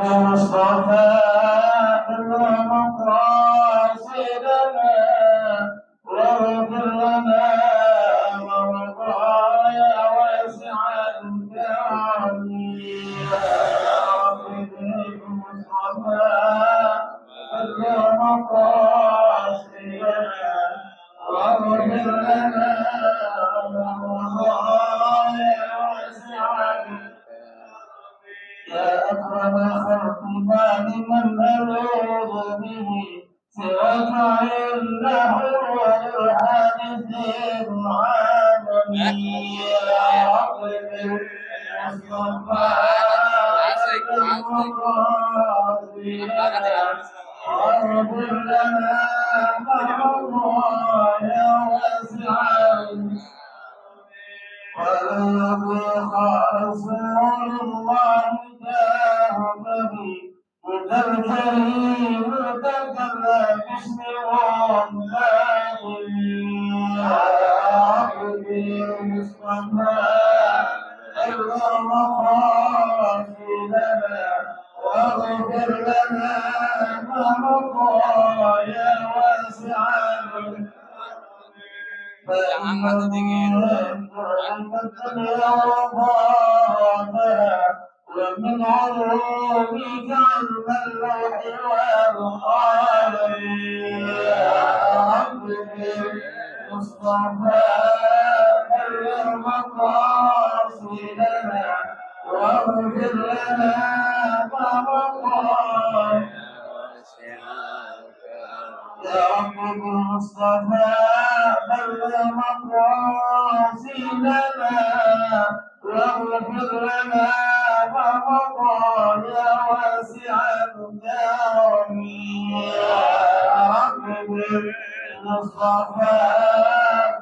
بالمصطفى بلغ مقاصدنا واغفر لنا ورضايا واسع الكرم يا رب بالمصطفى بلغ مقاصدنا واغفر لنا ورضايا واسع الكرم يا أكرم خلق لمن نلوذ به سواك عنده والحادث العالمي يا رب بالمصطفى واغفر لنا الله يا واسع والذي رسول الله جاهدني إذا الكريم تكلم باسم الله يا عبدي المصطفى اللهم لنا واغفر لنا ما مضى يا واسع Jangan ومن علومك علم اللوح والقلم يا رب بالمصطفى بلغ مقاصدنا واغفر لنا ما مضى يا رب بالمصطفى بلغ مقاصدنا واغفر لنا ما مضى يا واسع الكرم يا رب بالمصطفى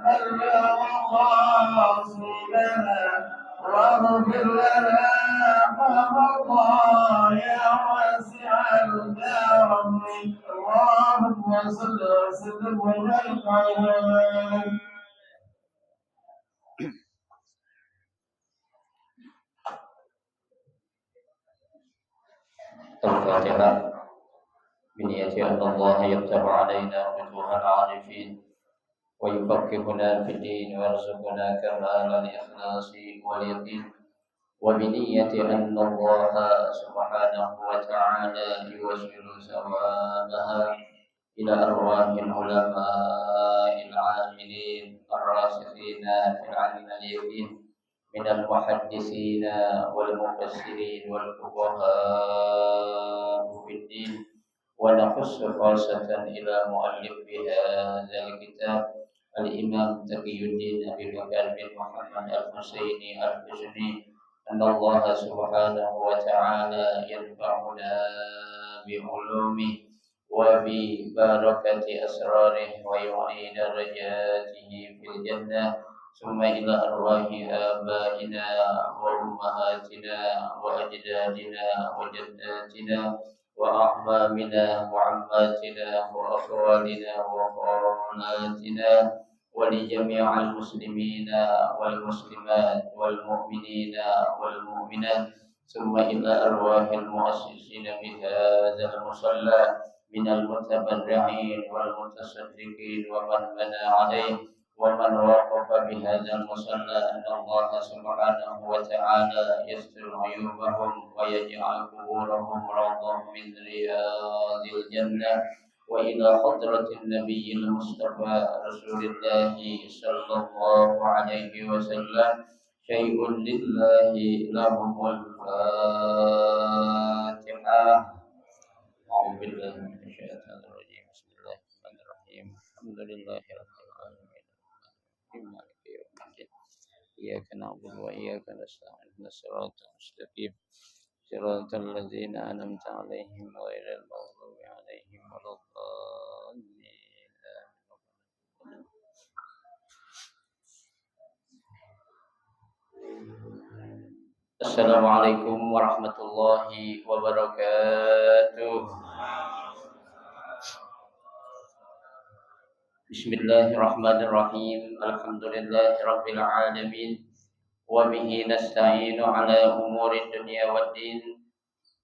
بلغ مقاصدنا واغفر لنا ما مضى يا واسع الكرم اللهم صل وسلم وبارك عليه. الفاتحة بنية أن الله يفتح علينا فتوح العارفين ويفقهنا في الدين ويرزقنا كمال الإخلاص واليقين وبنية أن الله سبحانه وتعالى يوصل ثوابها إلى أرواح العلماء العاملين الراسخين في العلم اليقين من المحدثين والمفسرين والفقهاء في الدين ونخص خاصة إلى مؤلف هذا الكتاب الإمام تقي الدين أبي بكر بن محمد الحسيني الحسني أن الله سبحانه وتعالى ينفعنا بعلومه وببركة أسراره ويعلي درجاته في الجنة ثم إلى أرواح آبائنا وأمهاتنا وأجدادنا وجداتنا وأعمامنا وعماتنا وأخوالنا وخالاتنا ولجميع المسلمين والمسلمات والمؤمنين والمؤمنات ثم إلى أرواح المؤسسين بهذا المصلى من المتبرعين والمتصدقين ومن بنى عليه ومن وقف بهذا المصلى أن الله سبحانه وتعالى يستر عيوبهم ويجعل قبورهم روضا من رياض الجنة وإلى حضرة النبي المصطفى رسول الله صلى الله عليه وسلم شيء لله لهم الفاتحة. أعوذ بالله من الشيطان الرجيم. بسم الله الرحمن الرحيم. الحمد لله رب العالمين. مالك يوم الدين. إياك نعبد وإياك نستعين. اهدنا الصراط المستقيم صراط الذين أنعمت عليهم غير المغضوب عليهم ولا الضالين. Assalamualaikum warahmatullahi wabarakatuh. Bismillahirrahmanirrahim. Alhamdulillahirabbil alamin. Wa bihi nasta'inu ala umuri dunya waddin.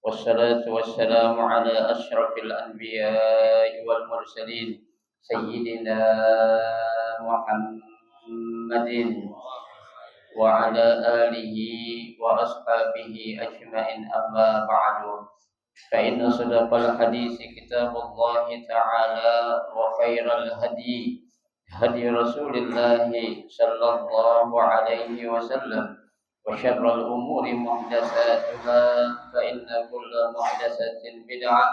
والصلاة والسلام على أشرف الأنبياء والمرسلين سيدنا محمد وعلى آله وأصحابه أجمعين. أما بعد، فإن صدق الحديث كتاب الله تعالى، وخير الهدي هدي رسول الله صلى الله عليه وسلم، وشر الأمور محدثاتها، فإن كل محدثة بدعة،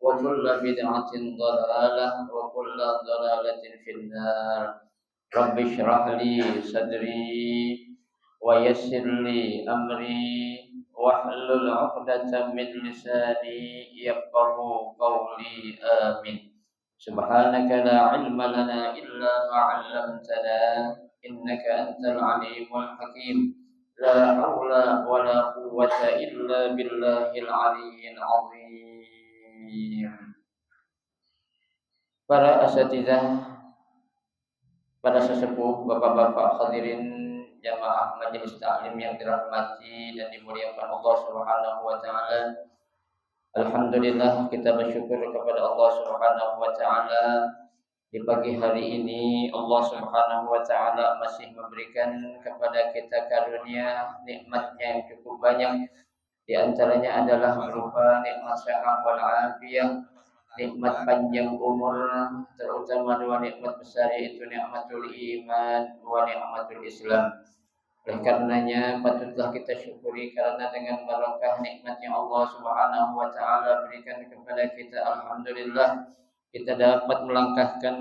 وكل بدعة ضلالة، وكل ضلالة في النار. رب اشرح لي صدري ويسر لي أمري واحلل عقدة من لساني يفقه قولي. آمين. سبحانك لا علم لنا إلا ما علمتنا إنك أنت العليم الحكيم. لا حول ولا قوة إلا بالله العلي العظيم. Para asatizah, para sesepuh, bapak-bapak hadirin jamaah majelis taklim yang dirahmati dan dimuliakan Allah Subhanahu wa taala. Alhamdulillah, kita bersyukur kepada Allah Subhanahu wa taala. Di pagi hari ini Allah Subhanahu wa taala masih memberikan kepada kita karunia nikmatnya yang cukup banyak. Di antaranya adalah berupa nikmat sehat wal afiyah, nikmat panjang umur, terutama dua nikmat besar, yaitu nikmatul iman wa nikmatul Islam. Oleh karenanya patutlah kita syukuri, karena dengan barakah nikmat yang Allah Subhanahu wa taala berikan kepada kita, alhamdulillah kita dapat melangkahkan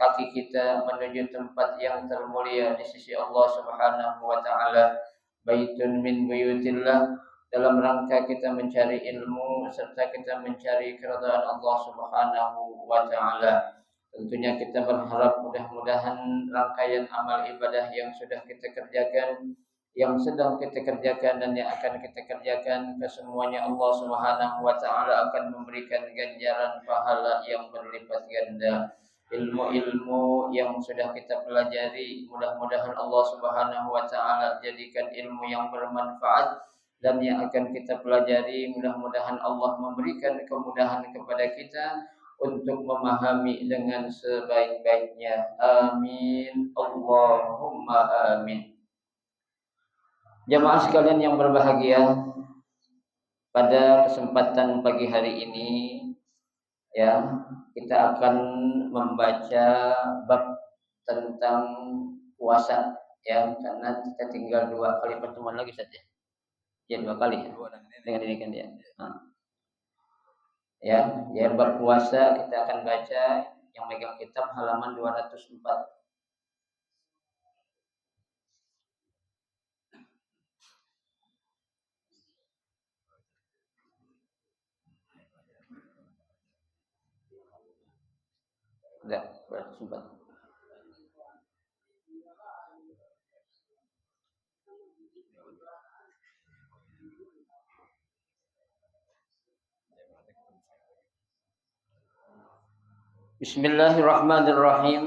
kaki kita menuju tempat yang termulia di sisi Allah Subhanahu wa taala, baitun min buyutillah, dalam rangka kita mencari ilmu serta kita mencari keridhaan Allah Subhanahu wa taala. Tentunya kita berharap mudah-mudahan rangkaian amal ibadah yang sudah kita kerjakan, yang sedang kita kerjakan, dan yang akan kita kerjakan, kesemuanya Allah Subhanahu wa taala akan memberikan ganjaran pahala yang berlipat ganda. Ilmu-ilmu yang sudah kita pelajari, mudah-mudahan Allah Subhanahu wa taala jadikan ilmu yang bermanfaat, dan yang akan kita pelajari mudah-mudahan Allah memberikan kemudahan kepada kita untuk memahami dengan sebaik-baiknya. Amin. Allahumma amin. Jamaah sekalian yang berbahagia, pada kesempatan pagi hari ini ya, kita akan membaca bab tentang puasa ya, karena kita tinggal 2 kali pertemuan lagi saja. Ya, 2 kali ya. Dengan ini kan ya. Ya, bab puasa kita akan baca, yang megang kitab halaman 204. Enggak, 204. Bismillahirrahmanirrahim.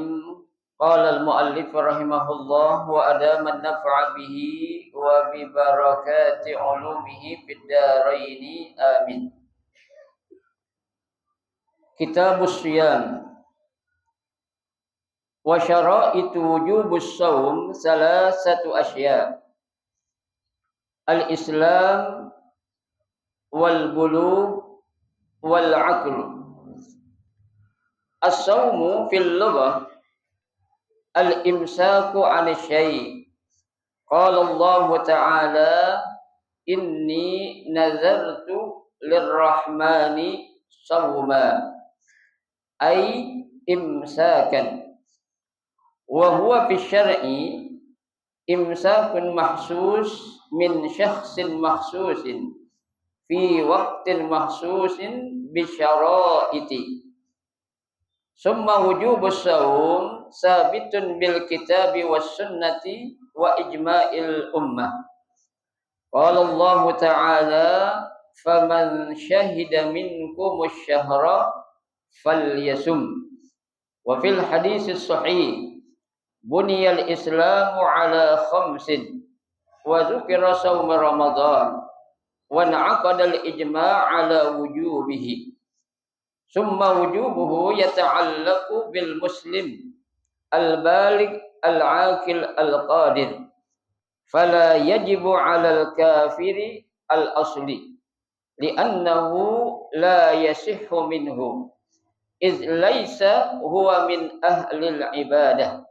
Qala al-muallif rahimahullah wa adama an-naf'a bihi wa bi barakati ulumihi fid dharain. Amin. Kitabus Shiyam. Wa syara'itu wujubus shaum salasatu asya'. Al-Islam wal bulugh wal 'aql. As-sawmu fil lughah al-imsaku 'ani syai'. Qala Allah Ta'ala, inni nazartu lirrahmani sawma, ay imsakan. Wa huwa fi syar'i imsakun mahsus min syakhsin mahsusin fi waqtin mahsusin bi syara'iti. Summa wujubus shaum sabitun bil kitabi was sunnati wa ijma'il ummah. Qala Allah Ta'ala, faman syahida minkumus syahra falyasum. Wa fil hadisis sahih, buniyal islamu ala khamsin wa dzukira shaum ramadan wa na'aqada al-ijma' ala wujubihi. Summa wujubuhu yata'allaqu bil muslim al-baligh al-aqil al-qadir. Fala yajibu 'ala al-kafiri al-asli li'annahu la yasihhu minhu iz laisa huwa min ahli al-ibadah.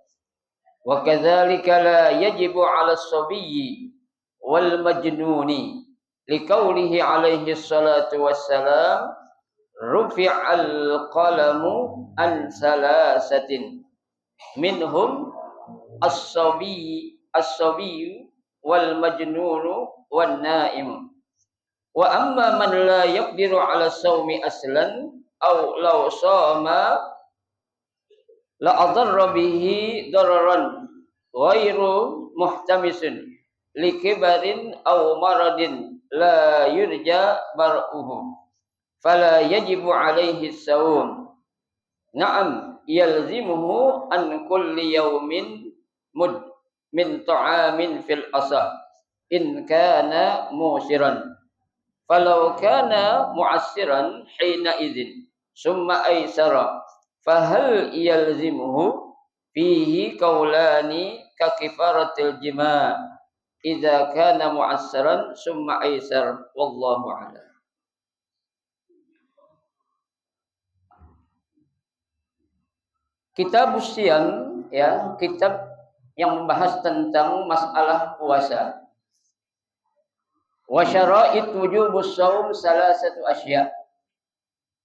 Wa kadzalika la yajibu 'ala as-sabiyyi wal majnuni liqaulihi alaihi salatu wassalam rufi'al qalamu an salasatin minhum as-sabiyyu wal majnunu wan naim. Wa amma man la yaqdiru 'ala shaumi aslan aw law shama la adarra bihi dararan ghairu muhtamisin likibarin aw maradin la yurja bar'uhu fala yajibu alaihi shaum. Na'am yalzimuhu an kulli yawmin mud min ta'amin fil asah in kana musiran. Falau kana mu'assiran hina idzin summa aisara fahal yalzimuhu fihi qaulani ka kifaratil jima' idza kana mu'assiran summa aisar wallahu a'lam. Kitab Siyam, ya, kitab yang membahas tentang masalah puasa. Wa syara'it wujubus shaum salasatu asya.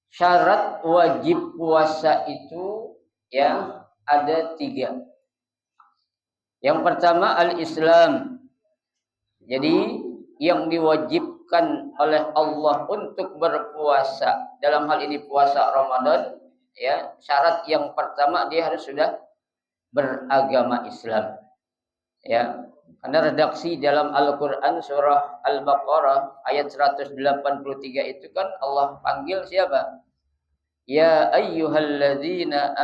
Syarat wajib puasa itu ya ada 3. Yang pertama al-Islam. Jadi yang diwajibkan oleh Allah untuk berpuasa, dalam hal ini puasa Ramadan, ya, syarat yang pertama dia harus sudah beragama Islam. Ya. Karena redaksi dalam Al-Quran surah Al-Baqarah ayat 183 itu kan Allah panggil siapa? Ya ayyuhalladzina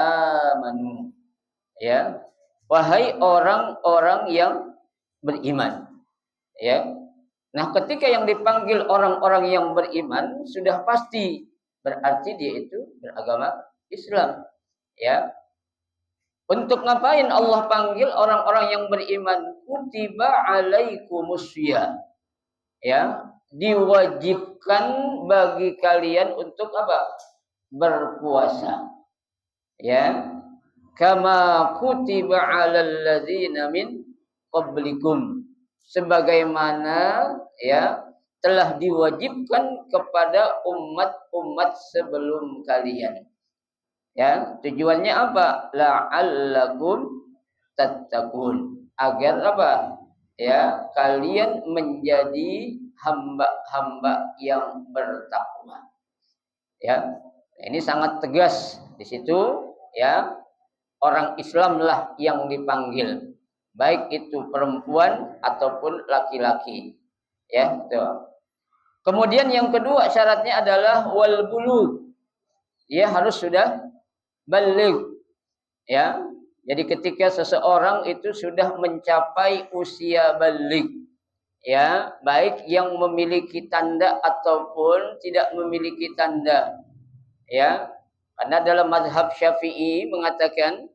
amanu. Ya. Wahai orang-orang yang beriman. Ya. Nah, ketika yang dipanggil orang-orang yang beriman sudah pasti berarti dia itu beragama Islam. Ya. Untuk ngapain Allah panggil orang-orang yang beriman? Kutiba alaikumusya. Ya, diwajibkan bagi kalian untuk apa? Berpuasa. Ya. Kama kutiba alal ladzina min qablikum. Sebagaimana ya telah diwajibkan kepada umat-umat sebelum kalian. Ya, tujuannya apa? La'allakum tattaqun. Agar apa? Ya, kalian menjadi hamba-hamba yang bertakwa. Ya. Ini sangat tegas di situ, ya. Orang Islam lah yang dipanggil, baik itu perempuan ataupun laki-laki. Ya, itu. Kemudian yang kedua syaratnya adalah wal bulugh. Dia harus sudah baligh, ya. Jadi ketika seseorang itu sudah mencapai usia baligh, ya, baik yang memiliki tanda ataupun tidak memiliki tanda, ya. Karena dalam mazhab Syafi'i mengatakan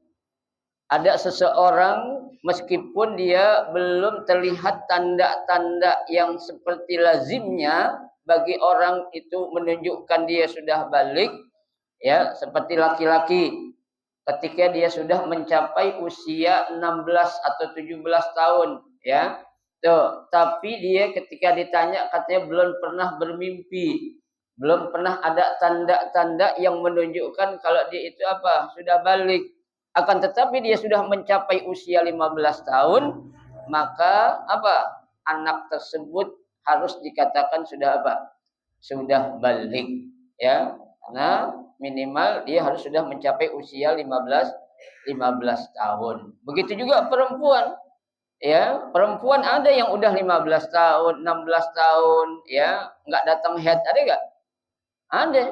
ada seseorang meskipun dia belum terlihat tanda-tanda yang seperti lazimnya bagi orang itu menunjukkan dia sudah baligh, ya, seperti laki-laki ketika dia sudah mencapai usia 16 atau 17 tahun, ya. Tuh, tapi dia ketika ditanya katanya belum pernah bermimpi, belum pernah ada tanda-tanda yang menunjukkan kalau dia itu apa? Sudah baligh. Akan tetapi dia sudah mencapai usia 15 tahun, maka apa? Anak tersebut harus dikatakan sudah apa? Sudah baligh, ya. Karena minimal dia harus sudah mencapai usia 15 tahun. Begitu juga perempuan. Ya, perempuan ada yang udah 15 tahun, 16 tahun, ya, enggak datang haid, ada enggak? Ada.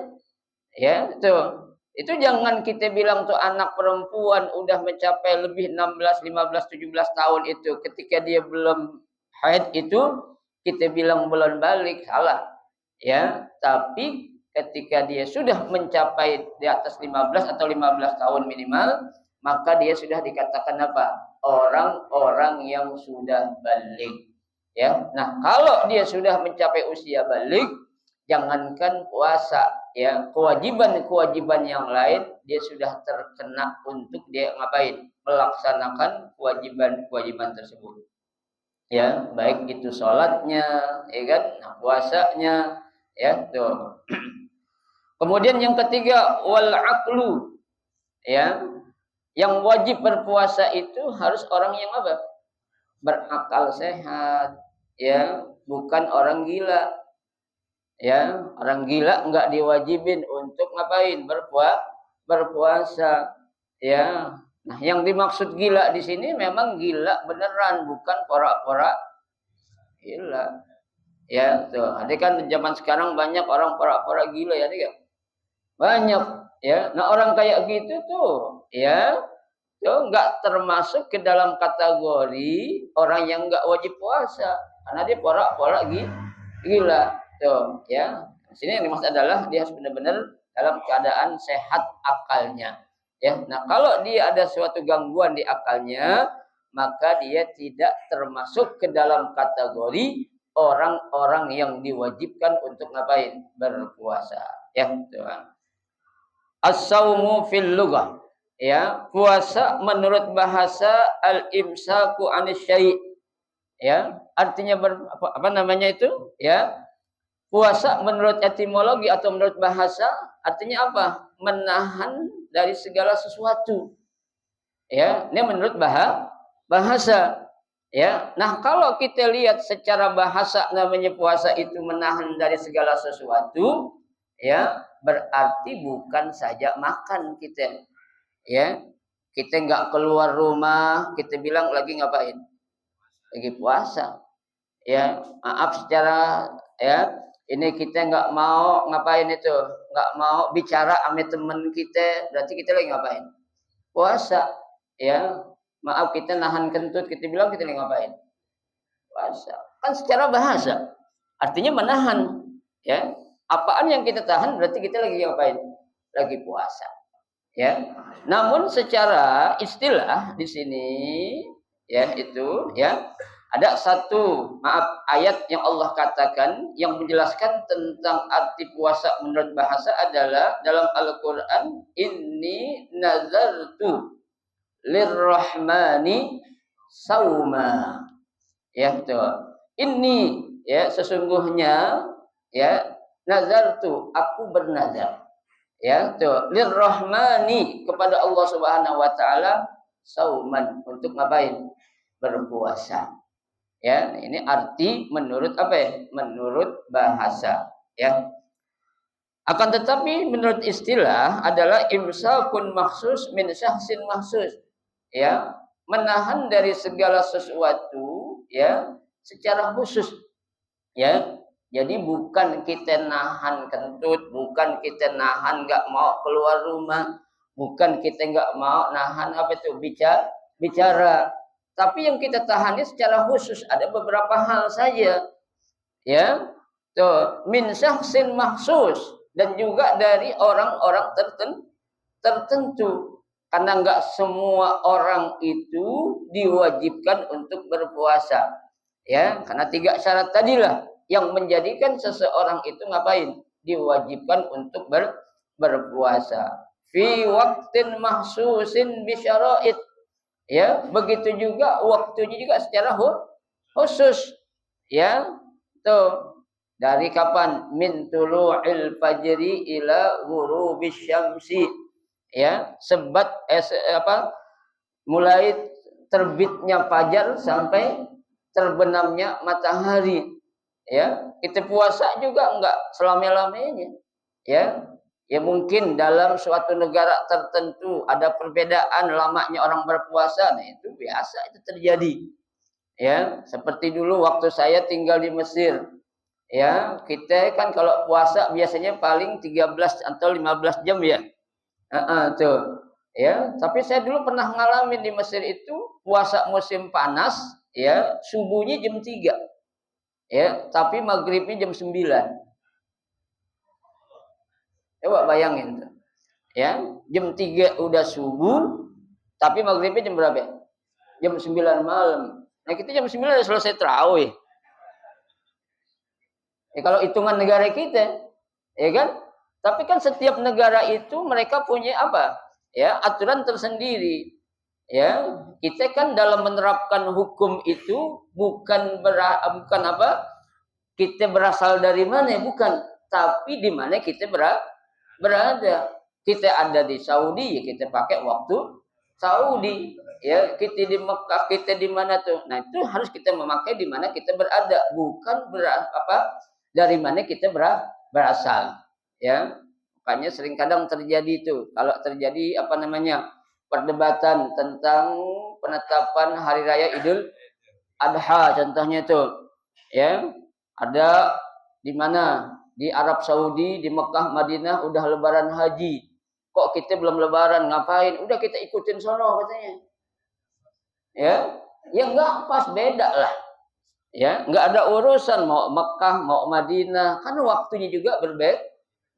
Ya, tuh. Itu jangan kita bilang tuh anak perempuan udah mencapai lebih 16, 15, 17 tahun itu ketika dia belum haid itu kita bilang belum balik, salah. Ya, tapi ketika dia sudah mencapai di atas 15 atau 15 tahun minimal, maka dia sudah dikatakan apa? Orang-orang yang sudah balik. Ya. Nah, kalau dia sudah mencapai usia balik, jangankan puasa, ya, kewajiban-kewajiban yang lain dia sudah terkena untuk dia ngapain? Melaksanakan kewajiban-kewajiban tersebut. Ya, baik itu sholatnya, ya kan, nah, puasanya, ya tuh. Kemudian yang ketiga, wal aqlu, ya, yang wajib berpuasa itu harus orang yang apa? Berakal sehat, ya, bukan orang gila. Ya, orang gila enggak diwajibin untuk ngapain? Berpuasa. Ya. Nah, yang dimaksud gila di sini memang gila beneran, bukan pura-pura gila. Ya, tuh. Ada kan zaman sekarang banyak orang pura-pura gila ya, kan? Banyak, ya. Nah, orang kayak gitu tuh, ya, tuh enggak termasuk ke dalam kategori orang yang enggak wajib puasa karena dia pura-pura gila. Tuh, ya. Di sini yang dimaksud adalah dia harus benar-benar dalam keadaan sehat akalnya. Ya. Nah, kalau dia ada suatu gangguan di akalnya, maka dia tidak termasuk ke dalam kategori orang-orang yang diwajibkan untuk ngapain? Berpuasa. Ya, tuh. As-saumu fil lughah. Ya, puasa menurut bahasa al-imsaku anisyai'. Ya, artinya apa namanya itu? Ya, puasa menurut etimologi atau menurut bahasa artinya apa? Menahan dari segala sesuatu. Ya, ini menurut bahasa. Ya. Nah, kalau kita lihat secara bahasa namanya puasa itu menahan dari segala sesuatu, ya, berarti bukan saja makan kita. Ya. Kita enggak keluar rumah, kita bilang lagi ngapain? Lagi puasa. Ya, maaf secara, ya, ini kita nggak mau ngapain itu, nggak mau bicara sama teman kita, berarti kita lagi ngapain? Puasa. Ya, maaf kita nahan kentut, kita bilang kita lagi ngapain? Puasa. Kan secara bahasa artinya menahan. Ya, apaan yang kita tahan berarti kita lagi ngapain? Lagi puasa. Ya, namun secara istilah di sini, ya, itu, ya, ada satu ayat yang Allah katakan yang menjelaskan tentang arti puasa menurut bahasa adalah dalam Al-Qur'an, inni nazartu lirrahmani sauma. Ya, betul. Ini, ya, sesungguhnya, ya, nazartu, aku bernazar. Ya, tuh, lirrahmani, kepada Allah Subhanahu wa taala, sauman, untuk ngapain? Berpuasa. Ya, ini arti menurut apa ya? Menurut bahasa, ya. Akan tetapi menurut istilah adalah imsakun maksus min syahsin maksus. Ya, menahan dari segala sesuatu, ya, secara khusus. Ya. Jadi bukan kita nahan kentut, bukan kita nahan nggak mau keluar rumah, bukan kita nggak mau nahan apa itu bicara. Tapi yang kita tahani secara khusus ada beberapa hal saja. Ya. Tuh, min syahsin mahsus, dan juga dari orang-orang tertentu. Karena nggak semua orang itu diwajibkan untuk berpuasa. Ya, karena 3 syarat tadilah yang menjadikan seseorang itu ngapain? Diwajibkan untuk berpuasa. Fi waqtin mahsusin bi syara'id. Ya, begitu juga waktunya juga secara khusus. Ya. Tuh. Dari kapan? Min tulu'il fajri ila ghurubis syamsi. Ya, mulai terbitnya fajar sampai terbenamnya matahari. Ya, kita puasa juga enggak selama-lamanya. Ya. Ya, mungkin dalam suatu negara tertentu ada perbedaan lamanya orang berpuasa. Nah, itu biasa, itu terjadi. Ya, seperti dulu waktu saya tinggal di Mesir. Ya, kita kan kalau puasa biasanya paling 13 atau 15 jam ya. Tuh. Ya, tapi saya dulu pernah ngalamin di Mesir itu puasa musim panas, ya, subuhnya jam 3. Ya, tapi maghribnya jam 9. Coba bayangin tuh. Ya, jam 3 udah subuh, tapi maghribnya jam berapa? Jam 9 malam. Nah, kita jam 9 udah selesai tarawih. Ya, kalau hitungan negara kita, ya kan? Tapi kan setiap negara itu mereka punya apa? Ya, aturan tersendiri. Ya, kita kan dalam menerapkan hukum itu bukan apa? Kita berasal dari mana? Bukan, tapi di mana kita berada. Kita ada di Saudi, ya kita pakai waktu Saudi. Ya, kita di Mekah, kita di mana tuh? Nah, itu harus kita memakai di mana kita berada, bukan dari mana kita berasal. Ya, makanya sering kadang terjadi itu. Kalau terjadi perdebatan tentang penetapan hari raya Idul Adha, contohnya itu, ya ada di mana di Arab Saudi, di Mekah, Madinah udah lebaran haji. Kok kita belum lebaran? Ngapain? Udah kita ikutin sono katanya. Ya, ya enggak pas, beda lah. Ya, enggak ada urusan mau Mekah, mau Madinah, kan waktunya juga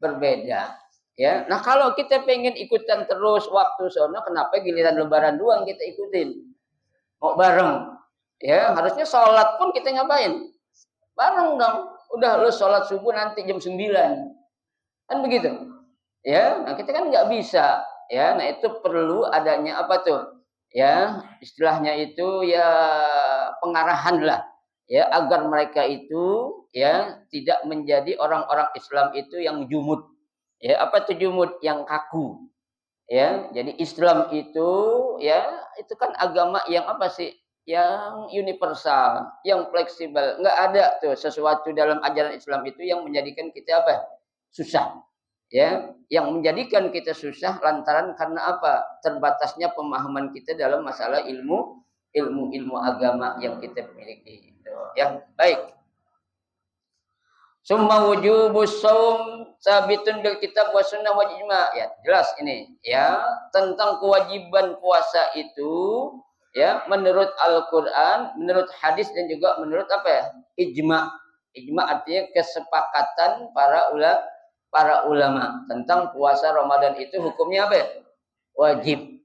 berbeda. Ya, nah kalau kita pengen ikutan terus waktu sono, kenapa giliran lebaran doang kita ikutin? Mau bareng. Ya, harusnya sholat pun kita ngapain? Bareng dong. Udah lu sholat subuh nanti jam 9. Kan begitu. Ya, nah kita kan nggak bisa. Ya, nah itu perlu adanya apa tuh? Ya, istilahnya itu ya pengarahan lah. Ya, agar mereka itu ya tidak menjadi orang-orang Islam itu yang jumud. Ya, apa tuh jumud? Yang kaku. Ya, jadi Islam itu ya itu kan agama yang apa sih? Yang universal, yang fleksibel. Enggak ada tuh sesuatu dalam ajaran Islam itu yang menjadikan kita apa? Susah. Ya, yang menjadikan kita susah lantaran karena apa? Terbatasnya pemahaman kita dalam masalah ilmu agama yang kita miliki. Gitu. Ya, baik. Summa wujubus shaum sabitun bil kitab wa sunnah wal ijma. Ya, jelas ini ya tentang kewajiban puasa itu ya menurut Al-Qur'an, menurut hadis dan juga menurut apa ya? Ijma. Ijma artinya kesepakatan para ulama tentang puasa Ramadan itu hukumnya apa ya? Wajib.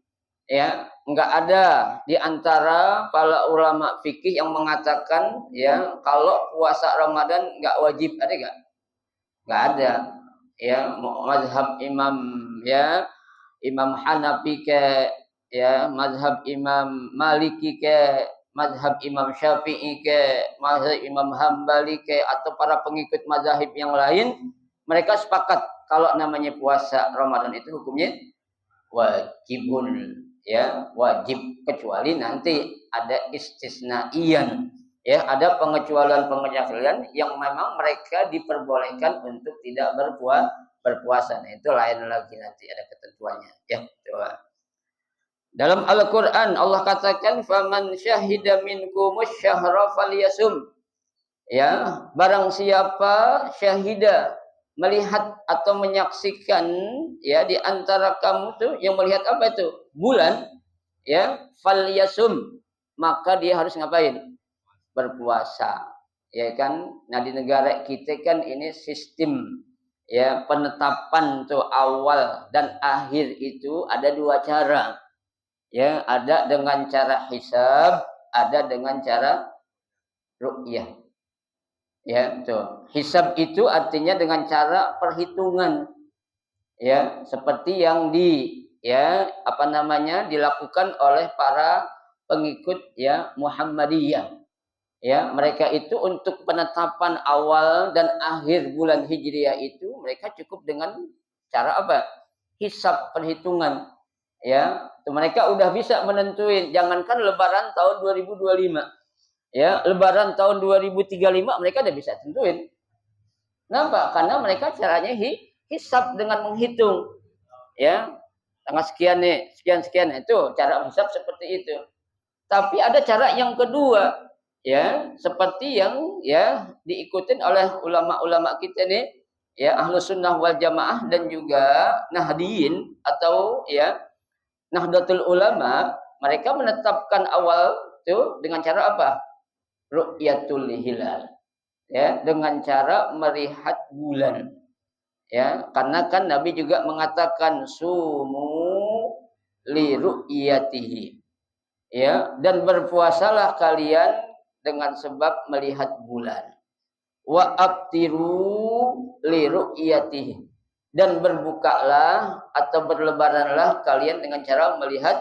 Ya, enggak ada di antara para ulama fikih yang mengatakan ya kalau puasa Ramadan enggak wajib, ada enggak? Enggak ada. Ya, mazhab Imam Hanafi ke ya, mazhab Imam Maliki ke, mazhab Imam Syafi'i ke, mazhab Imam Hambali ke atau para pengikut mazhab yang lain, mereka sepakat kalau namanya puasa Ramadan itu hukumnya wajibun, ya wajib, kecuali nanti ada istisnaian, ya ada pengecualian yang memang mereka diperbolehkan untuk tidak berpuasa. Nah, itu lain lagi, nanti ada ketentuannya, ya. Coba dalam Al-Qur'an Allah katakan faman syahida minkumus syahra falyasum, ya barang siapa syahida melihat atau menyaksikan ya di antara kamu tuh yang melihat apa itu bulan, ya falyasum, maka dia harus ngapain? Berpuasa, ya kan. Nah di negara kita kan ini sistem ya penetapan tuh awal dan akhir itu ada dua cara, ya ada dengan cara hisab, ada dengan cara ru'yah. Ya, tuh. Hisab itu artinya dengan cara perhitungan. Ya, seperti yang dilakukan oleh para pengikut ya Muhammadiyah. Ya, mereka itu untuk penetapan awal dan akhir bulan Hijriah itu mereka cukup dengan cara apa? Hisab, perhitungan. Ya, mereka udah bisa menentuin, jangankan lebaran tahun 2025. Ya, lebaran tahun 2035 mereka udah bisa tentuin. Kenapa? Karena mereka caranya hisab dengan menghitung. Ya, tanggal sekian nih, sekian itu cara hisab seperti itu. Tapi ada cara yang kedua, ya, seperti yang ya diikutin oleh ulama-ulama kita nih, ya Ahlus Sunnah wal Jamaah dan juga Nahdiyin atau ya Nahdlatul Ulama, mereka menetapkan awal itu dengan cara apa? Ru'yatul hilal. ya, dengan cara melihat bulan. Ya, karena kan Nabi juga mengatakan sumu li ru'yatihi. Ya, dan berpuasalah kalian dengan sebab melihat bulan. Wa abtiru li ru'yatihi. Dan berbukalah atau berlebaranlah kalian dengan cara melihat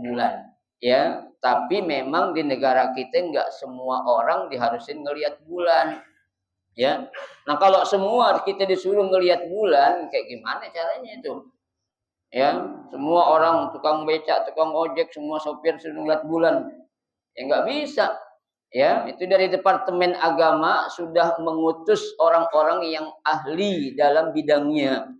bulan. Ya, tapi memang di negara kita enggak semua orang diharusin ngelihat bulan. Ya. Nah, kalau semua kita disuruh ngelihat bulan, kayak gimana caranya itu? Ya, semua orang tukang becak, tukang ojek, semua sopir suruh ngelihat bulan. Ya nggak bisa. Ya, itu dari Departemen Agama sudah mengutus orang-orang yang ahli dalam bidangnya.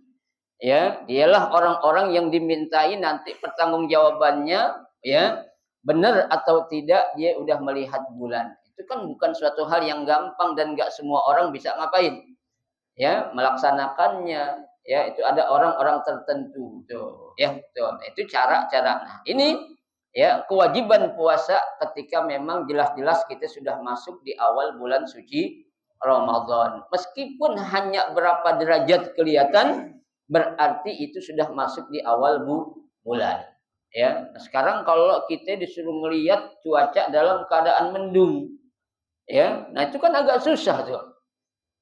Ya, dialah orang-orang yang dimintai nanti pertanggungjawabannya, ya, benar atau tidak dia udah melihat bulan. Itu kan bukan suatu hal yang gampang dan nggak semua orang bisa ngapain, ya, melaksanakannya. Ya, itu ada orang-orang tertentu tuh, ya, tuh. Nah, itu cara-cara. Nah, ini ya kewajiban puasa ketika memang jelas-jelas kita sudah masuk di awal bulan suci Ramadan. Meskipun hanya berapa derajat kelihatan, berarti itu sudah masuk di awal bulan. Ya, nah, sekarang kalau kita disuruh melihat cuaca dalam keadaan mendung, ya, nah itu kan agak susah tuh.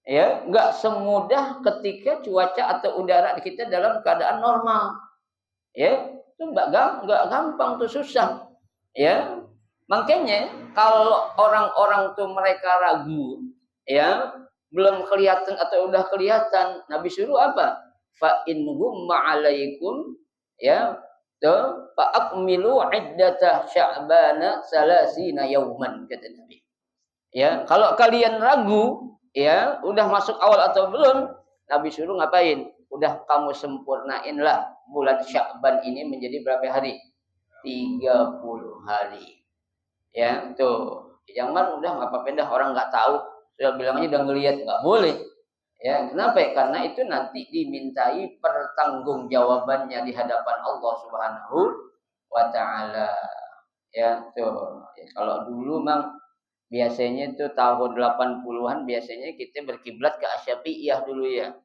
Ya, nggak semudah ketika cuaca atau udara kita dalam keadaan normal. Ya, itu nggak gampang tuh, susah. Ya, makanya kalau orang-orang tuh mereka ragu, ya, belum kelihatan atau udah kelihatan, Nabi suruh apa? Fa in humma alaikum, ya, tuh fa akmilu iddata sya'bana salasina yauman, kata Nabi. Ya, kalau kalian ragu, ya, udah masuk awal atau belum, Nabi suruh ngapain? Udah kamu sempurnainlah bulan Sya'ban ini menjadi berapa hari? 30 hari. Ya, tuh. Jangan udah nggak apa-apa dah, orang nggak tahu. Sudah bilang aja udah ngelihat, nggak boleh. Ya, kenapa? Karena itu nanti dimintai pertanggungjawabannya di hadapan Allah Subhanahu wa taala. Ya, tuh. Ya, kalau dulu Mang biasanya itu tahun 80-an biasanya kita berkiblat ke Asyafi'iyah dulu ya.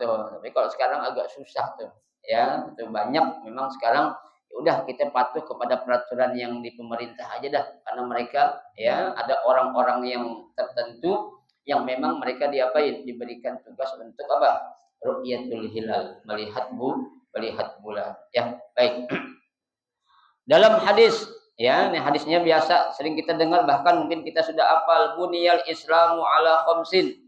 Tuh. Tapi kalau sekarang agak susah tuh. Ya, itu banyak memang sekarang ya udah kita patuh kepada peraturan yang di pemerintah aja dah, karena mereka ya ada orang-orang yang tertentu yang memang mereka diapain, diberikan tugas untuk apa? Ru'yatul hilal, melihat bulan. Ya, baik. Dalam hadis, ya, ini hadisnya biasa sering kita dengar, bahkan mungkin kita sudah hafal, buniyal islamu ala khamsin.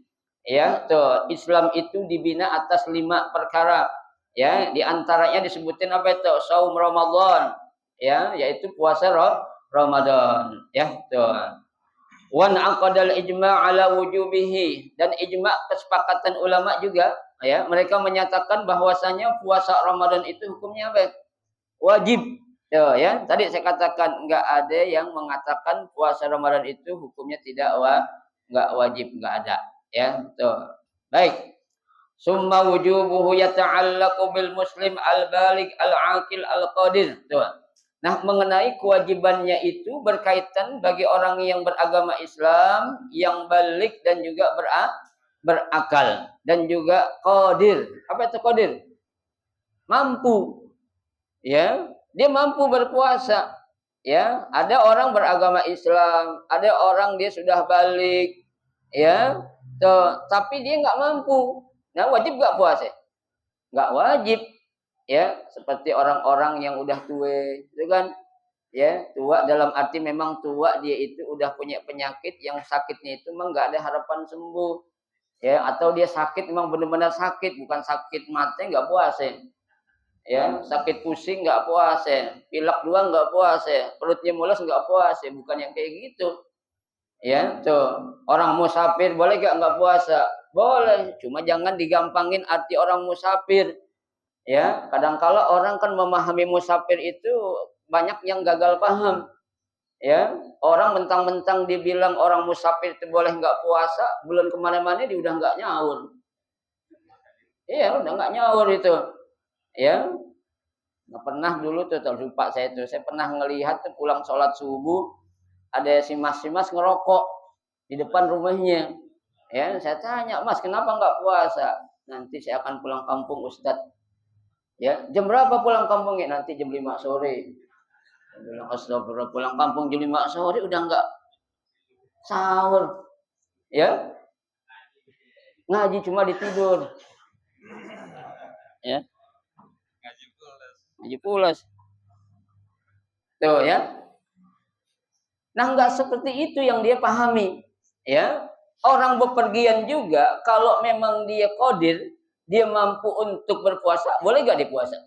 Ya, tuh, Islam itu dibina atas 5 perkara. Ya, di antaranya disebutin apa itu? Saum Ramadan. Ya, yaitu puasa Ramadan. Ya, tuh. Wan aqadal ijma' ala wujubihi, dan ijma' kesepakatan ulama juga, ya, mereka menyatakan bahwasanya puasa Ramadan itu hukumnya apa? Wajib. Tuh, ya, tadi saya katakan enggak ada yang mengatakan puasa Ramadan itu hukumnya enggak wajib, enggak ada, ya. Tuh. Baik. Summa wujubuhu yata'allaqu bil muslim al-baligh al-aqil al-qadir. Tuh. Nah, mengenai kewajibannya itu berkaitan bagi orang yang beragama Islam, yang balik dan juga berakal dan juga qadir. Apa itu qadir? Mampu. Ya, dia mampu berpuasa. Ya, ada orang beragama Islam, ada orang dia sudah balik, ya, tapi dia nggak mampu. Nah, wajib nggak puasa? Nggak wajib. Ya, seperti orang-orang yang udah tua, itu kan, ya, tua dalam arti memang tua, dia itu udah punya penyakit yang sakitnya itu memang nggak ada harapan sembuh. Ya, atau dia sakit memang benar-benar sakit, bukan sakit mati nggak puasa. Ya, sakit pusing nggak puasa, pilek doang nggak puasa, perutnya mules nggak puasa, bukan yang kayak gitu. Ya, tuh, orang musafir boleh nggak puasa? Boleh, cuma jangan digampangin arti orang musafir. Ya, kadang-kala orang kan memahami musafir itu banyak yang gagal paham. Ya, orang mentang-mentang dibilang orang musafir itu boleh nggak puasa, bulan kemana-mana dia udah nggak nyaur. Iya, udah nggak nyaur itu. Ya, nggak pernah dulu tuh, lupa saya pernah ngelihat tuh pulang sholat subuh ada si mas ngerokok. di depan rumahnya. Ya, saya tanya, Mas, kenapa nggak puasa? Nanti saya akan pulang kampung, Ustadz. Ya, jam berapa pulang kampungnya? Nanti jam 5 sore. Saya bilang, astagfirullah, pulang kampung jam 5 sore udah nggak sahur. Ya, ngaji cuma ditidur. Ya, ngaji pulas. Tuh ya. Nah, nggak seperti itu yang dia pahami. Ya, orang bepergian juga kalau memang dia qadir, dia mampu untuk berpuasa, boleh gak dia puasa?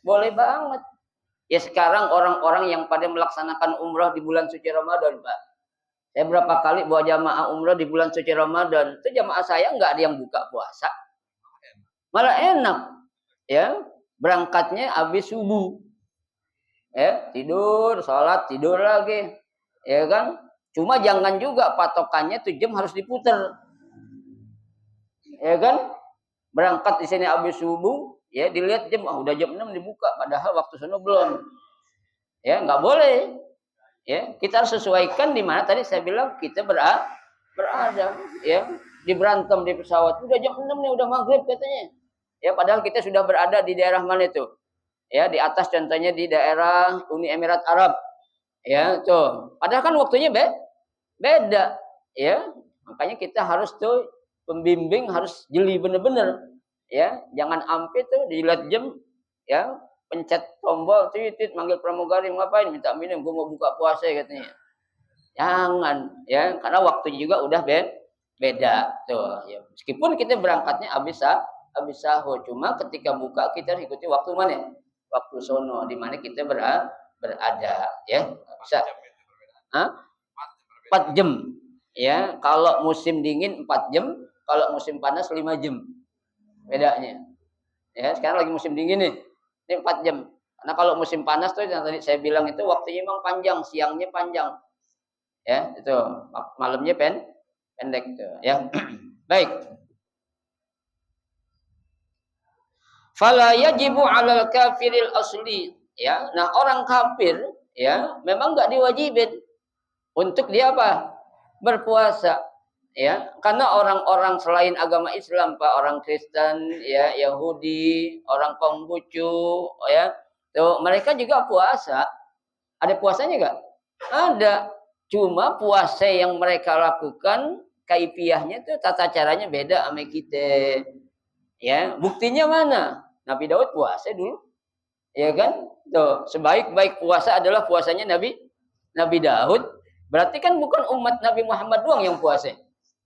Boleh banget. Ya sekarang orang-orang yang pada melaksanakan umrah di bulan suci Ramadan, Pak. Saya berapa kali bawa jamaah umrah di bulan suci Ramadan, itu jamaah saya nggak ada yang buka puasa. Malah enak. Ya, berangkatnya habis subuh. Ya, tidur, sholat, tidur lagi. Ya kan? Cuma jangan juga patokannya tuh jam harus diputer. Ya kan? Berangkat di sini habis subuh, ya dilihat jam, udah jam 6 dibuka, padahal waktu sono belum. Ya, nggak boleh. Ya, kita harus sesuaikan di mana tadi saya bilang kita berada, ya, di berantem di pesawat. Udah jam 6 nih, udah maghrib katanya. Ya, padahal kita sudah berada di daerah mana itu? Ya, di atas contohnya di daerah Uni Emirat Arab. Ya, tuh. Padahal kan waktunya beda. Ya, makanya kita harus tuh pembimbing harus jeli bener-bener. Ya, jangan ampe tuh dilihat jam, ya, pencet tombol, titit, manggil pramugari, ngapain, minta minum, gue mau buka puasa katanya. Jangan, ya, karena waktunya juga udah beda tuh. Ya. Meskipun kita berangkatnya habis sahur, cuma ketika buka kita harus ikuti waktu mana? Waktu sono, di mana kita berada, ya, bisa. 4 jam. Ya, kalau musim dingin 4 jam, kalau musim panas 5 jam. Bedanya. Ya, sekarang lagi musim dingin nih. Ini 4 jam. Karena kalau musim panas tuh yang tadi saya bilang itu waktunya memang panjang, siangnya panjang. Ya, itu malamnya pendek itu, ya. Baik. Fala yajibu 'alal kafiril asli, ya. Nah, orang kafir ya, memang enggak diwajibin untuk dia apa? Berpuasa. Ya, karena orang-orang selain agama Islam, Pak, orang Kristen, ya, Yahudi, orang Konghucu, ya, tuh mereka juga puasa. Ada puasanya enggak? Ada. Cuma puasa yang mereka lakukan kaifiahnya tuh tata caranya beda sama kita. Ya, buktinya mana? Nabi Daud puasa dulu. Ya kan? Tuh, sebaik-baik puasa adalah puasanya Nabi Daud. Berarti kan bukan umat Nabi Muhammad doang yang puasa.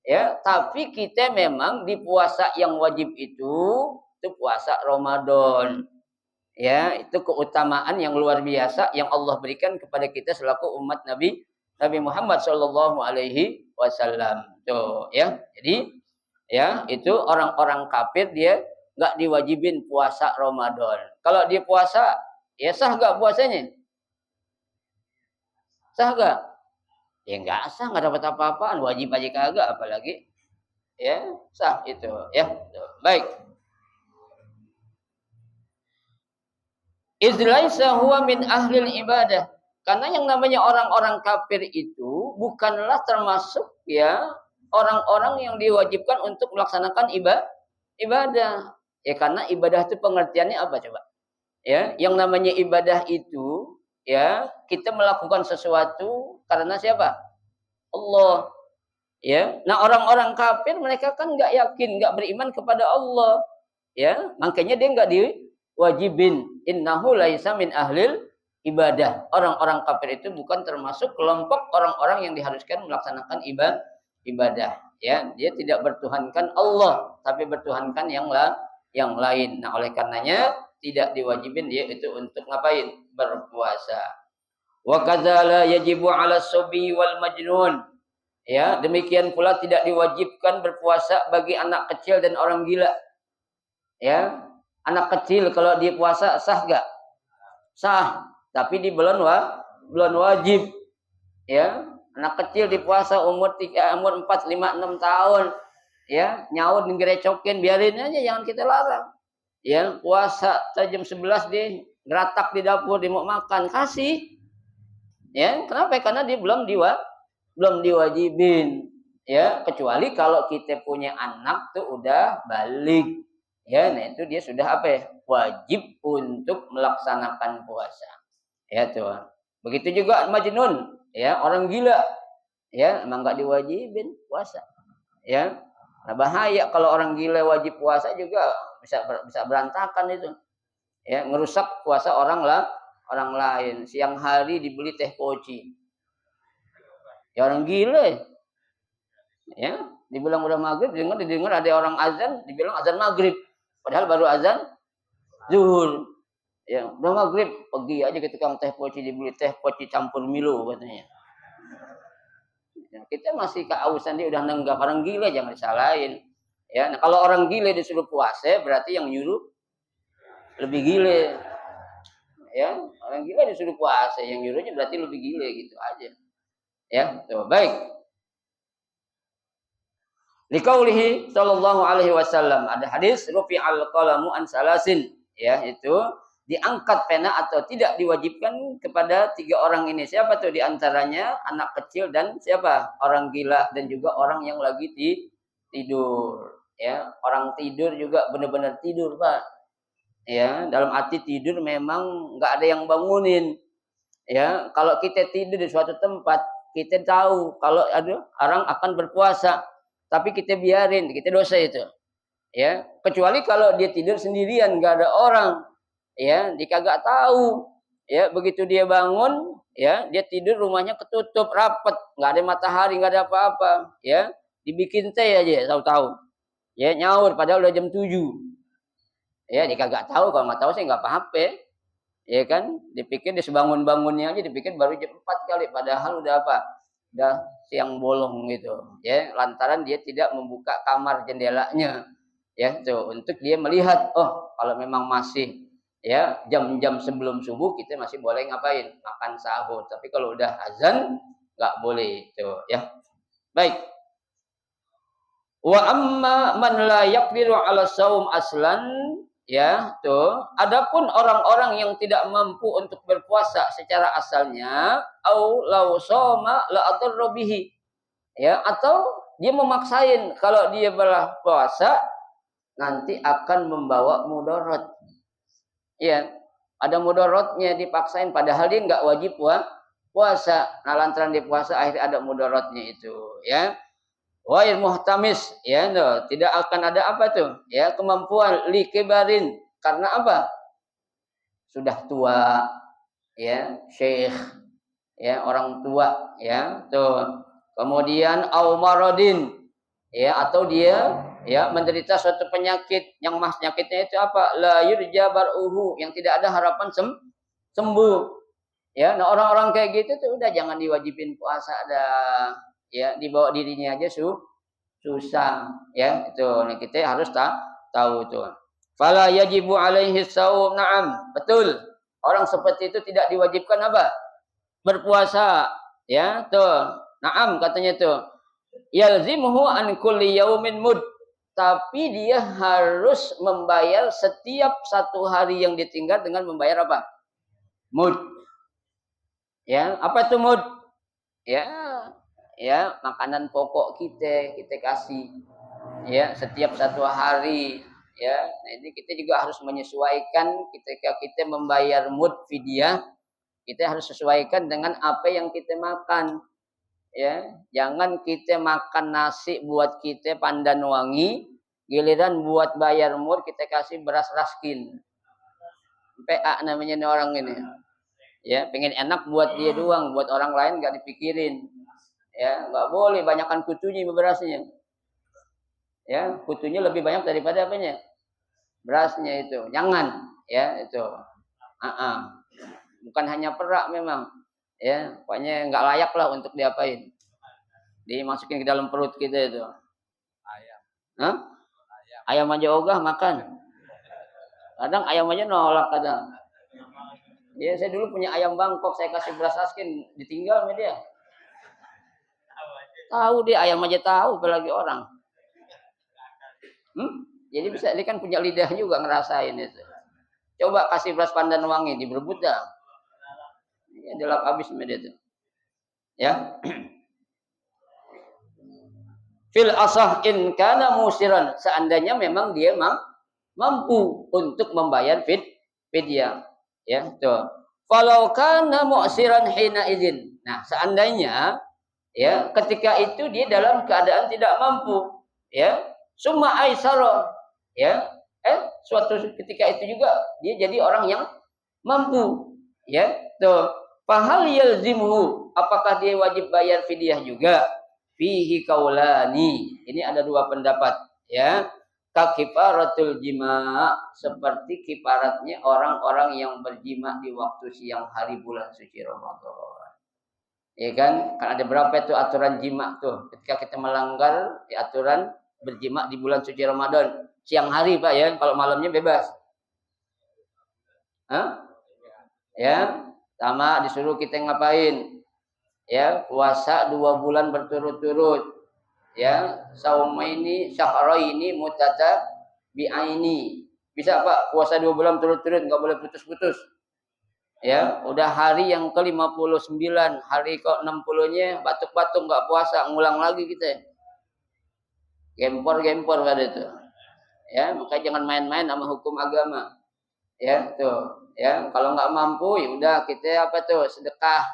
Ya, tapi kita memang di puasa yang wajib itu puasa Ramadan. Ya, itu keutamaan yang luar biasa yang Allah berikan kepada kita selaku umat Nabi Muhammad Shallallahu Alaihi Wasallam. Tuh, ya. Jadi, ya, itu orang-orang kafir dia nggak diwajibin puasa Ramadan. Kalau dia puasa, ya sah nggak puasanya? Sah nggak? Ya nggak sah, nggak dapat apa-apaan, wajib aja kagak, apalagi ya sah itu, ya. Baik. Izlaisa huwa min ahlil ibadah. Karena yang namanya orang-orang kafir itu bukanlah termasuk ya orang-orang yang diwajibkan untuk melaksanakan ibadah. Ya karena ibadah itu pengertiannya apa coba? Ya, yang namanya ibadah itu ya kita melakukan sesuatu karena siapa? Allah. Ya, nah orang-orang kafir mereka kan nggak yakin, nggak beriman kepada Allah. Ya, makanya dia nggak diwajibin. Innahu laisa min ahlil ibadah. Orang-orang kafir itu bukan termasuk kelompok orang-orang yang diharuskan melaksanakan ibadah. Ya, dia tidak bertuhankan Allah, tapi bertuhankan yang lain. Nah, oleh karenanya tidak diwajibin dia itu untuk ngapain? Berpuasa. Wa kadzala yajibu 'ala sobi wal majnun. Ya, demikian pula tidak diwajibkan berpuasa bagi anak kecil dan orang gila. Ya, anak kecil kalau dia puasa sah enggak? Sah, tapi di bulan wajib. Ya, anak kecil dipuasa umur 4, 5, 6 tahun. Ya, nyaut digerecokin, biarin aja, jangan kita larang. Ya, puasa jam 11 dia geratak di dapur, dia mau makan, kasih. Ya, kenapa? Karena dia belum diwajibin. Ya, kecuali kalau kita punya anak tuh udah balik. Ya, nah itu dia sudah apa ya? Wajib untuk melaksanakan puasa. Ya tuh. Begitu juga majnun, ya, orang gila. Ya, emang nggak diwajibin puasa. Ya. Nah, bahaya kalau orang gila wajib puasa juga bisa berantakan itu. Ya, ngerusak puasa orang lain. Siang hari dibeli teh poci. Ya orang gila. Ya, dibilang udah maghrib, didengar ada orang azan, dibilang azan maghrib. Padahal baru azan zuhur. Ya, udah maghrib, pergi aja ke tukang teh poci dibeli teh poci campur Milo katanya. Ya, kita masih keausan dia udah nenggak orang gila jangan disalahin. Ya, nah kalau orang gila disuruh puasa berarti yang nyuruh lebih gile. Ya, orang gila disuruh puasa, yang nyuruhnya berarti lebih gile gitu aja. Ya, tuh, baik. Liqaulihi sallallahu alaihi wasallam, ada hadis rufi'al qalamu an salasin, ya, itu diangkat pena atau tidak diwajibkan kepada 3 orang ini. Siapa tuh di antaranya? Anak kecil dan siapa? Orang gila dan juga orang yang lagi tidur, ya. Orang tidur juga benar-benar tidur, Pak. Ya, dalam arti tidur memang enggak ada yang bangunin. Ya, kalau kita tidur di suatu tempat, kita tahu kalau ada orang akan berpuasa, tapi kita biarin, kita dosa itu. Ya, kecuali kalau dia tidur sendirian, nggak ada orang, ya, dia kagak tahu. Ya, begitu dia bangun, ya, dia tidur rumahnya ketutup rapat, nggak ada matahari, nggak ada apa-apa, ya, dibikin teh aja, tahu-tahu, ya, nyaur, padahal udah jam 7. Ya, dia kagak tahu, kalau nggak tahu sih nggak apa-apa. Ya kan, dipikir dia sebangun-bangunnya aja dipikir baru jam 4 kali, padahal udah apa? Udah siang bolong gitu. Ya, lantaran dia tidak membuka kamar jendelanya. Ya, tuh untuk dia melihat, oh, kalau memang masih ya jam-jam sebelum subuh kita masih boleh ngapain? Makan sahur. Tapi kalau udah azan nggak boleh itu, ya. Baik. Wa amma man la yaqdiru 'ala shaum aslan, ya, tuh. Adapun orang-orang yang tidak mampu untuk berpuasa secara asalnya, au law shoma la adarra bihi. Ya, atau dia memaksain kalau dia berpuasa nanti akan membawa mudarat. Ya, ada mudaratnya dipaksain padahal dia enggak wajib puasa. Nah, lantaran dia puasa akhirnya ada mudaratnya itu, ya. Wail muhtamis, ya, no, tidak akan ada apa tuh, ya, kemampuan likibarin karena apa? Sudah tua, ya, syekh, ya, orang tua, ya, tuh. Kemudian au maradin, ya, atau dia ya menderita suatu penyakit yang penyakitnya itu apa? La yurja bar'uhu, yang tidak ada harapan sembuh. Ya, nah orang-orang kayak gitu tuh udah jangan diwajibin puasa dah. Ya, dibawa dirinya aja susah, ya, itu. Nah, kita harus tahu itu. Fala yajibu alaihi shaum, na'am, betul. Orang seperti itu tidak diwajibkan apa? Berpuasa, ya, tuh. Na'am katanya tuh. Yalzimuhu an kulli yaumin mud. Tapi dia harus membayar setiap 1 hari yang ditinggal dengan membayar apa? Mud. Ya, apa itu mud? Ya, ya, makanan pokok kita kasih, ya, setiap 1 hari, ya. Nah, ini kita juga harus menyesuaikan ketika kita membayar mud fidyah, kita harus sesuaikan dengan apa yang kita makan, ya. Jangan kita makan nasi buat kita pandan wangi, giliran buat bayar mud kita kasih beras raskin. PA namanya ini orang ini. Ya, pengen enak buat dia doang, buat orang lain nggak dipikirin. Ya, nggak boleh banyakkan kutunya berasnya. Ya, kutunya lebih banyak daripada apanya? Berasnya itu. Jangan, ya, itu. Bukan hanya perak memang. Ya, pokoknya nggak layak lah untuk diapain. Dimasukin ke dalam perut kita itu. Ayam. Hah? Ayam aja ogah makan. Kadang ayam aja nolak kadang. Ya, saya dulu punya ayam Bangkok, saya kasih beras askin, ditinggal sama dia. Tahu dia ayam aja tahu, apalagi orang. Jadi bisa, dia kan punya lidah juga ngerasain itu. Coba kasih beras pandan wangi, diberebut dah. Ya, dilap habis sama dia tuh. Ya. Fil asah in kana musiran, seandainya memang dia mampu untuk membayar fidyah. Ya, tuh. Falau kana mu'siran hina idzin. Nah, seandainya ya ketika itu dia dalam keadaan tidak mampu, ya, summa aisara, ya, suatu ketika itu juga dia jadi orang yang mampu, ya, tuh. Fahal yalzimuhu, apakah dia wajib bayar fidyah juga? Fihi kaulani. Ini ada dua pendapat, ya. Kifaratul jima, seperti kifaratnya orang-orang yang berjima di waktu siang hari bulan suci Ramadan. Ya kan? Kan ada berapa itu aturan jima tuh. Ketika kita melanggar di aturan berjima di bulan suci Ramadan, siang hari Pak ya, kalau malamnya bebas. Hah? Ya, sama disuruh kita ngapain? Ya, puasa 2 bulan berturut-turut. Ya, saumaini syahraini mutatabi'aini. Bisa Pak, puasa 2 bulan turut-turut, nggak boleh putus-putus. Ya, udah hari yang ke-59, hari ke-60-nya batuk-batuk nggak puasa, ngulang lagi kita. Gempor-gempor pada itu. Ya, makanya jangan main-main sama hukum agama. Ya, tuh. Ya, kalau nggak mampu ya udah kita apa tuh, sedekah.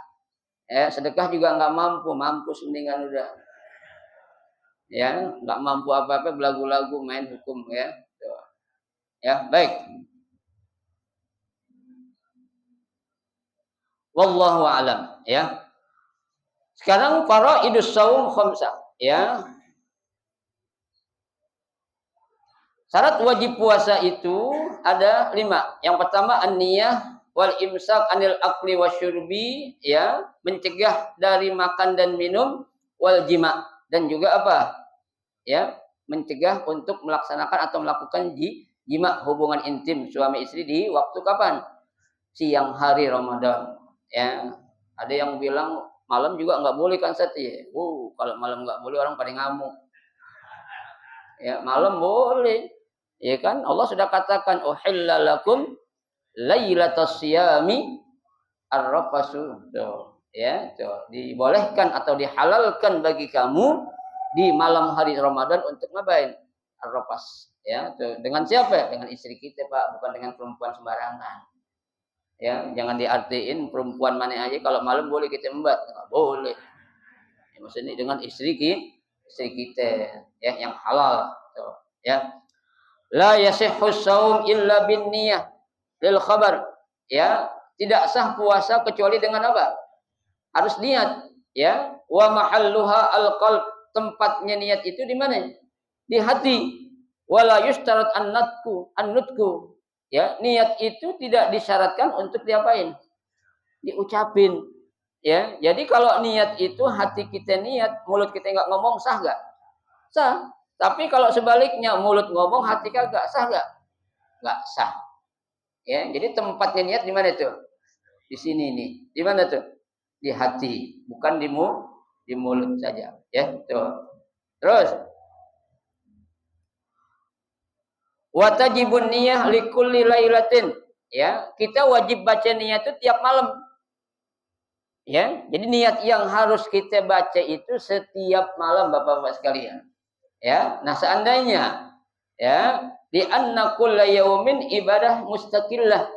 Ya, sedekah juga nggak mampu, mampus mendingan udah. Ya, nggak mampu apa-apa, belagu-lagu main hukum ya. Tuh. Ya, baik. Wallahu a'lam, ya. Sekarang faraidus shaum khamsah, ya. Syarat wajib puasa itu ada 5. Yang pertama an-niyah wal imsak anil akli wasyurbi, ya, mencegah dari makan dan minum, wal jima, dan juga apa? Ya, mencegah untuk melaksanakan atau melakukan jima, hubungan intim suami istri di waktu kapan? Siang hari Ramadan. Ya, ada yang bilang malam juga nggak boleh kan Sat? Kalau malam nggak boleh orang pada ngamuk. Ya, malam boleh. Ya kan? Allah sudah katakan uhilla lakum lailatas siyami ar-rafasu. Ya, tuh. Dibolehkan atau dihalalkan bagi kamu di malam hari Ramadan untuk ngapain? Ar-rafas. Ya, tuh. Dengan siapa? Dengan istri kita, Pak, bukan dengan perempuan sembarangan. Ya, jangan diartiin perempuan mana aja kalau malam boleh kita embat, nggak boleh. Ya, maksudnya dengan istri kita, ya, yang halal, tuh, ya. La yasihhu shaum illa bin niyah lil khabar. Ya, tidak sah puasa kecuali dengan apa? Harus niat, ya. Wa mahalluha al-qalb. Tempatnya niat itu di mana? Di hati. Wala yustarat an-nutku. Ya, niat itu tidak disyaratkan untuk diapain? Diucapin. Ya, jadi kalau niat itu hati kita niat, mulut kita nggak ngomong, sah nggak? Sah. Tapi kalau sebaliknya mulut ngomong, hati kagak, sah nggak? Nggak sah. Ya, jadi tempatnya niat di mana tuh? Di sini nih. Di mana tuh? Di hati, bukan di mulut saja. Ya, tuh. Terus, wa tajibun niyah likulli lailatin. Ya, kita wajib baca niat itu tiap malam. Ya, jadi niat yang harus kita baca itu setiap malam Bapak-bapak sekalian. Ya, nah seandainya ya di anna kulla yaumin ibadah mustaqillah.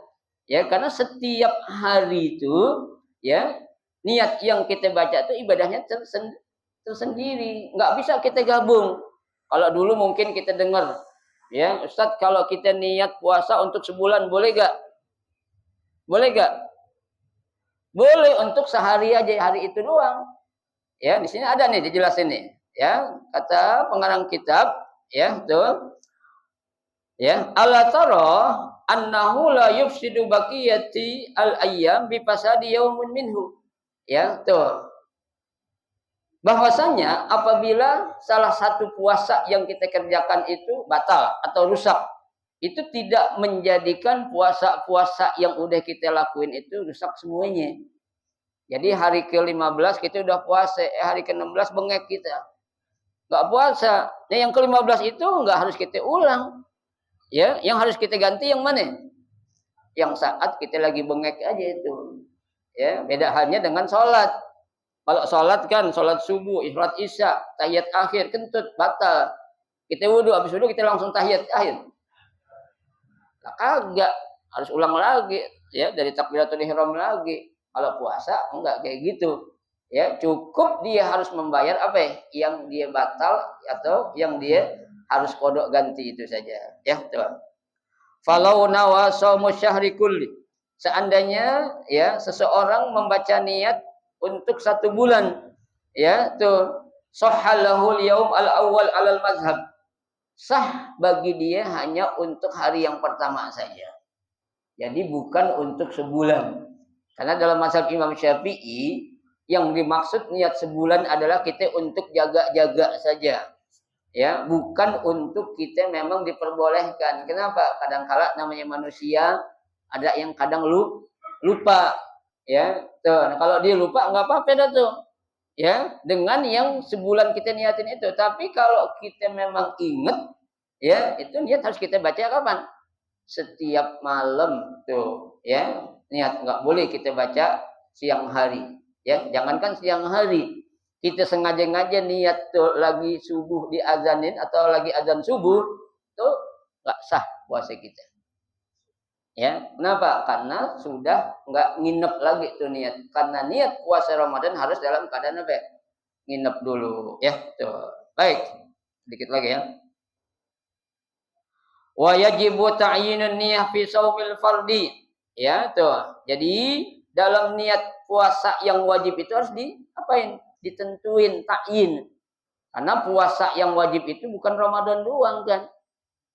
Ya, karena setiap hari itu ya niat yang kita baca itu ibadahnya tersendiri, nggak bisa kita gabung. Kalau dulu mungkin kita dengar ya, Ustadz, kalau kita niat puasa untuk sebulan boleh gak? Boleh gak? Boleh untuk sehari aja, hari itu doang. Ya, di sini ada nih dijelasin nih. Ya, kata pengarang kitab, ya, tuh. Ya, ala tara annahu la yufsidu baqiyati al-ayyam bi fasadi yaumin minhu. Ya, tuh. Bahwasanya apabila salah satu puasa yang kita kerjakan itu batal atau rusak, itu tidak menjadikan puasa-puasa yang udah kita lakuin itu rusak semuanya. Jadi hari ke-15 kita udah puasa, hari ke-16 bengek kita. Enggak puasa. Nah, yang ke-15 itu enggak harus kita ulang. Ya, yang harus kita ganti yang mana? Yang saat kita lagi bengek aja itu. Ya, beda halnya dengan sholat. Kalau sholat kan, sholat subuh, sholat isya, tahiyat akhir, kentut, batal. Kita wudhu, habis wudhu kita langsung tahiyat akhir. Nah, kagak, harus ulang lagi, ya dari takbiratul ihram lagi. Kalau puasa enggak kayak gitu. Ya, cukup dia harus membayar apa ya? Yang dia batal atau yang dia harus kodok ganti itu saja. Ya, tuh. Falau nawa saumu syahri kulli. Seandainya ya seseorang membaca niat untuk 1 bulan, ya tuh sahhalahul yaum al awal alal mazhab, sah bagi dia hanya untuk hari yang pertama saja. Jadi bukan untuk sebulan. Karena dalam mazhab Imam Syafi'i yang dimaksud niat sebulan adalah kita untuk jaga-jaga saja. Ya, bukan untuk kita memang diperbolehkan. Kenapa? Kadang-kala namanya manusia ada yang kadang lupa. Ya, tuh. Nah, kalau dia lupa nggak apa-apa dah tuh. Ya, dengan yang sebulan kita niatin itu. Tapi kalau kita memang ingat, ya itu niat harus kita baca kapan? Setiap malam tuh, ya. Niat nggak boleh kita baca siang hari. Ya, jangankan siang hari. Kita sengaja-ngaja niat tuh lagi subuh diazanin atau lagi azan subuh, tuh nggak sah puasa kita. Ya, kenapa? Karena sudah nggak nginep lagi tuh niat. Karena niat puasa Ramadan harus dalam keadaan apa? Nginep dulu, ya. Tuh. Baik, sedikit lagi ya. Wa yajibu ta'yinun niyah fi shaumil fardi. Ya, tuh. Jadi dalam niat puasa yang wajib itu harus diapain? Ditentuin, takyin. Karena puasa yang wajib itu bukan Ramadan doang kan.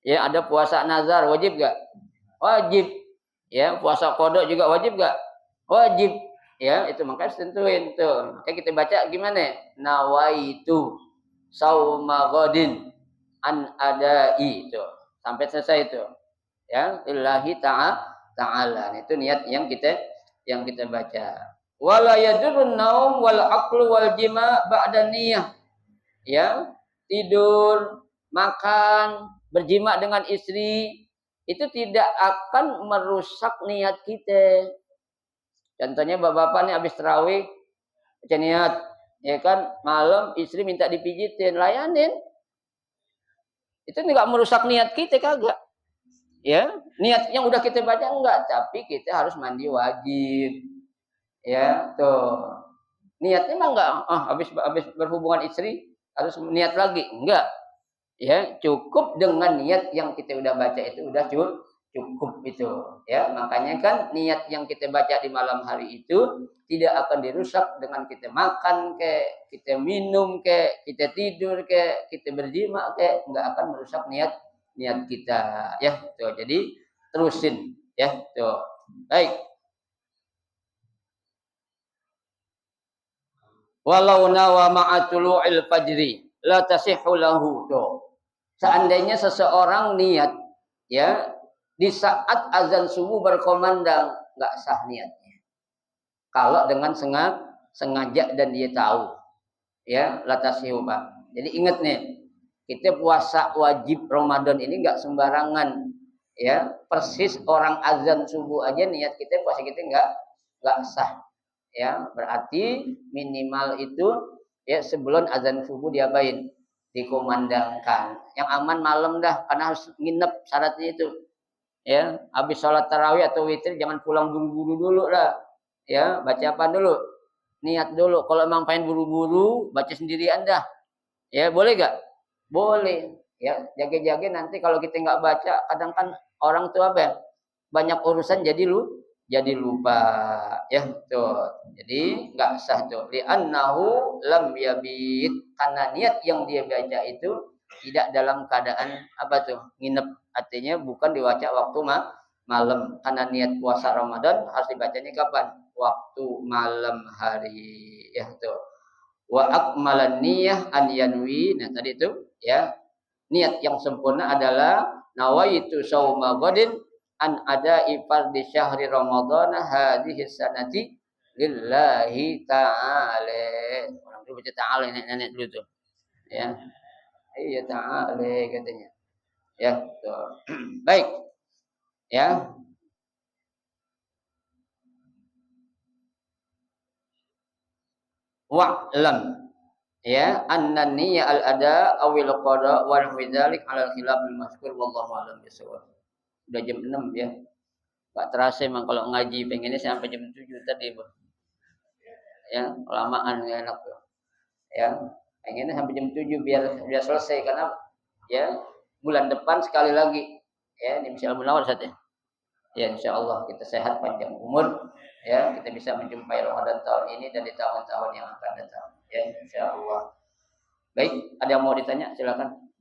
Ya, ada puasa nazar, wajib gak? Wajib. Ya, puasa qada juga wajib gak? Wajib. Ya, itu makanya tentuin tuh. Makanya kita baca gimana? Nawaitu sauma ghadin an adai itu. Sampai selesai itu. Ya, lillahi ta'ala. Itu niat yang kita baca. Wala yadurun naum wal aqlu wal jima ba'da niyah. Ya, tidur, makan, berjima dengan istri itu tidak akan merusak niat kita. Contohnya bapak-bapak nih habis tarawih baca niat, ya kan, malam istri minta dipijitin, layanin. Itu enggak merusak niat kita kagak. Ya, niat yang udah kita baca enggak, tapi kita harus mandi wajib. Ya, tuh. Niatnya mah enggak habis berhubungan istri harus niat lagi, enggak. Ya, cukup dengan niat yang kita udah baca itu udah cukup itu. Ya, makanya kan niat yang kita baca di malam hari itu tidak akan dirusak dengan kita makan kita minum kita tidur kita berjima enggak akan merusak niat kita ya. Tuh, jadi terusin ya, tuh. Baik. Walau nawa ma'atulu'il fajri la tasihhu lahu. Tuh. Seandainya seseorang niat ya di saat azan subuh berkomandang, nggak sah niatnya. Kalau dengan sengaja dan dia tahu, ya latasihu Pak. Jadi ingat nih, kita puasa wajib Ramadan ini nggak sembarangan, ya. Persis orang azan subuh aja niat kita puasa kita nggak sah, ya. Berarti minimal itu ya sebelum azan subuh diapain? Dikumandangkan. Yang aman malam dah, karena harus nginep syaratnya itu. Ya, habis sholat tarawih atau witir jangan pulang buru-buru dulu lah. Ya, baca apa dulu? Niat dulu. Kalau emang pengen buru-buru, baca sendirian dah. Ya, boleh gak? Boleh. Ya, jaga-jaga nanti kalau kita nggak baca, kadang kan orang tua apa? Banyak urusan jadi lupa. Ya, tuh. Jadi nggak sah tuh. Li'annahu lam yabit. Karena niat yang dia baca itu tidak dalam keadaan apa tuh? Nginep. Artinya bukan dibaca waktu malam. Karena niat puasa Ramadan harus dibacanya kapan? Waktu malam hari. Ya, tuh. Wa akmalan niyah an yanwi. Nah, tadi itu ya. Niat yang sempurna adalah nawaitu sauma ghadin an ada fardhi syahri Ramadan hadhihi sanati lillahi ta'ala. Orang dulu baca ta'ala, nenek dulu tuh. Ya. Iya ta'ala katanya. Ya, tuh. Baik. Ya. wa'lam ya anna niyya al ada awil qada wa dzalik ala khilaf al mazkur wallahu a'lam bisawab. Udah jam 6 ya. Pak terasa emang kalau ngaji pengennya sampai jam 7 tadi, Bang. Ya, kelamaan enggak enak tuh. Ya, pengennya sampai jam 7 biar selesai karena ya bulan depan sekali lagi ya di Masjidil Munawwar saja. Ya insyaallah kita sehat panjang umur ya kita bisa menjumpai Ramadan tahun ini dan di tahun-tahun yang akan datang ya insyaallah. Baik, ada yang mau ditanya silakan.